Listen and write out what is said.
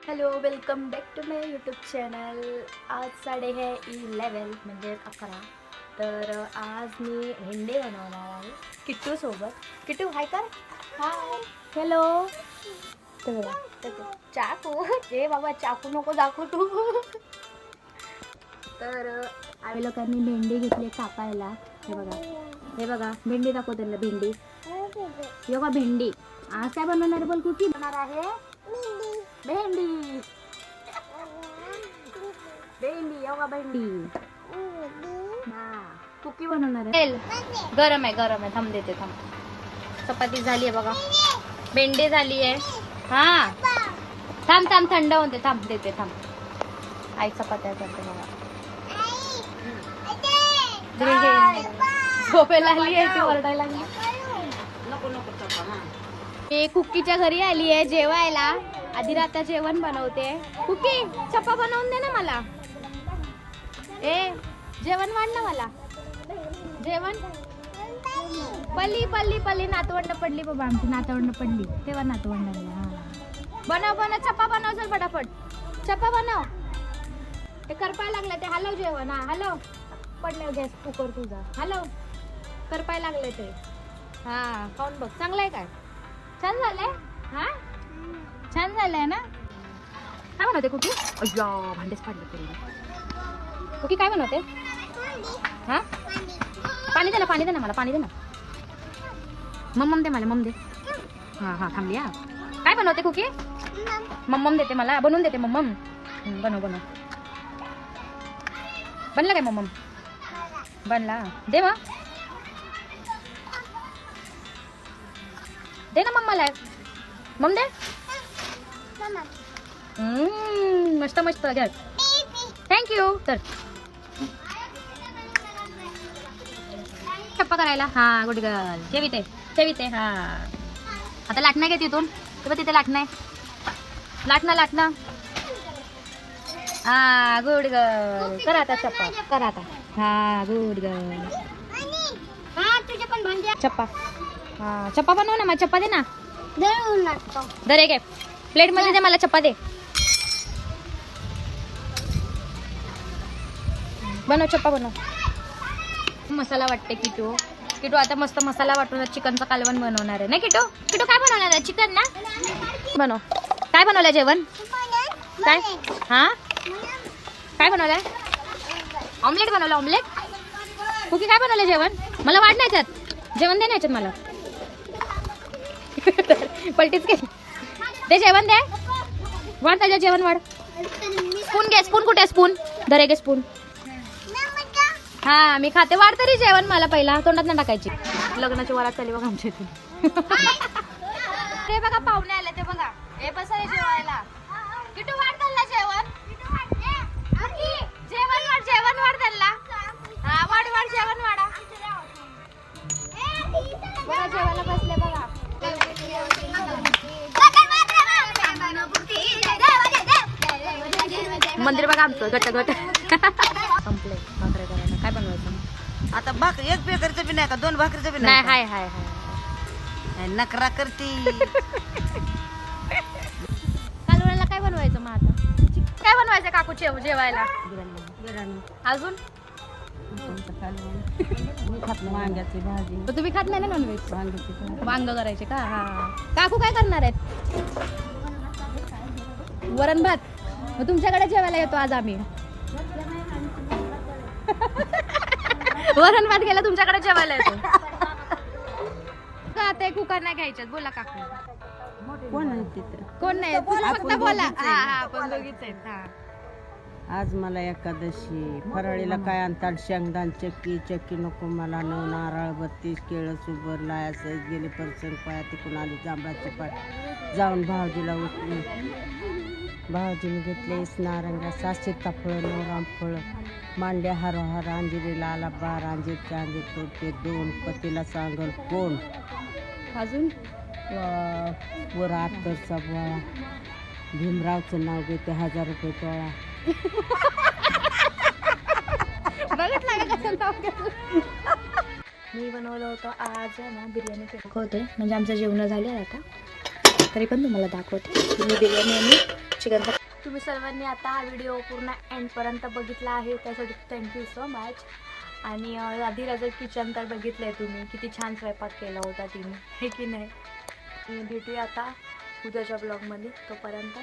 Hello, welcome back to my YouTube channel. आज 11:30 म्हणजे 11. तर आज मी भेंडे बनवणार आहे किट्टूसोबत. किट्टू हाय कर. हाय. हॅलो. तर चाकू ए बाबा, चाकू नको दाखवू तू. तर आम्ही लोकांनी भेंडी घेतली कापायला. हे बघा भेंडी दाखव त्यांना. भेंडी हे बघा भेंडी. आज काय बनवणार बोल? कुकी बनवणार आहे. भेंडी भेंडी एवढा भेंडी कुकी बनवणार आहे. गरम आहे थांब देते. थांब. चपाती झाली आहे बघा. भेंडी झाली आहे. हा थांब थंड होते. थांब देते. थांब. आई चपात्या करते बघा. झोपेला आली आहे ती, ओरडायला लागली. मी कुकीच्या घरी आली आहे जेवायला. आधी राता जेवण बनवते. कुकी चप्पा बनवून दे ना मला. जेवण वाढ ना मला. जेवण पल्ली नातवंड पडली बाबा. आमची नातवंड पडली तेव्हा नातवंडांना. बनव चप्पा बनव. चल फटाफट चप्पा बनव. ते करपाय लागलं ते. हलव जेवण. हा हलव. पडलं गॅस कुकर तुझा. हलव. करपाय लागले ते. हा खाऊन बघ. चांगलंय काय? छान झालंय. हा छान झालंय ना. काय बनवते कुकी? अय्या भांडेच पाडले तरी. कुकी काय बनवते? हा पाणी दे ना मला. पाणी दे ना. मम्मम दे मला. मम दे. हा थांबली. हा काय बनवते कुकी? मम्मम देते मला. बनवून देते मम्मम. बनव. बनला काय मम्मम? बनला. दे मग. दे ना मम्माला. मम दे. मस्त घ्या. थँक्यू. तर चप्पा करायला. हा गुड गर्ल. ठेविते. हा आता लाटणं घे तिथून. तेव्हा तिथे लाटणं. हा गुड गर्ल. करा आता चप्पा. करा आता. हा गुड गर्ल. चप्पा. हा चप्पा बनव ना. मला चप्पा दे ना. दर घे. प्लेट मध्ये दे मला. चप्पा दे. बनव चप्पा बनव. मसाला वाटते किटू आता मस्त मसाला वाटून चिकनचं कालवण बनवणार आहे. नाही किटू काय बनवणार आहे? चिकन ना. बनव. काय बनवलंय जेवण? काय? हा काय बनवलंय? ऑमलेट बनवलं. ऑमलेट. कुकी काय बनवलंय जेवण? मला वाढ नाही त्यात. जेवण दे नाही मला. पलटीच केली. ते जेवण दे. वाढ त्याच्या जेवण वाढ. स्पून घे. स्पून कुठे? स्पून धरे घे. स्पून. हा मी खाते. वाढ तरी जेवण मला. पहिला तोंडात ना टाकायची. लग्नाची वरात चालली बघा आमच्या इथे. ते बघा पाहुणे आले. ते बघा. हे बसा रे जेवायला. किटू वाढ त्यांना जेवण. जेवण वाढ त्यांना. हा वाढ जेवण वाढा. बघा जेवायला बसले बघा. मंदिर बघा आमचं. गट संपले. भाकरी करायला. काय बनवायचं आता एक भाकरीचं बी नाही का? 2 भाकरीचं बी नाही. नाही. हाय नकरा करती. कालवणाला काय बनवायचं मग आता? काय बनवायचं काकू जेवायला? अजून वांग्याची भाजी. तर तुम्ही खात नाही ना नॉनव्हेज? वांग करायचे का? हा काकू काय करणार आहेत? वरण भात. मग तुमच्याकडे जेवायला येतो आज आम्ही. वरण भात गेला तुमच्याकडे जेवायला येतो का? ते कुकर नाही घ्यायच्यात. बोला काकू. कोण आहे तिथे? कोण नाही. तुम्ही फक्त बोला. हा आपण दोघीच आहेत. हा आज मला एकादशी. फराळीला काय आणतात? शेंगदाण चक्की नको मला. 9 नारळ 32 केळं सुबर लायासह गेली परसन पाया. तिकडून आली जांभळाची पाट. जाऊन भाऊजीला उठली. भाऊजीने घेतले नारंगा 6 सीताफळं 9 रामफळं. मांड्या हारोहार. अंजिरीला आला 12. अंजीरच्या अंजीर तोडते 2. पतीला सांगल कोण. अजून वर 78चा बोळा. भीमरावचं नाव घेते 1000 रुपये तोळा. मी बनवलं होतं आज ना बिर्याणी. दाखवते म्हणजे आमचं जेवण झालं आता. तरी पण तुम्हाला दाखवते. मी बिर्याणी आणि चिकन. तुम्ही सर्वांनी आता हा व्हिडिओ पूर्ण एंडपर्यंत बघितला आहे त्यासाठी थँक्यू सो मच. आणि आधी किचन तर बघितलं आहे तुम्ही, किती छान स्वयंपाक केला होता तिने, हे की नाही. भेटूया आता उद्याच्या ब्लॉगमध्ये. तोपर्यंत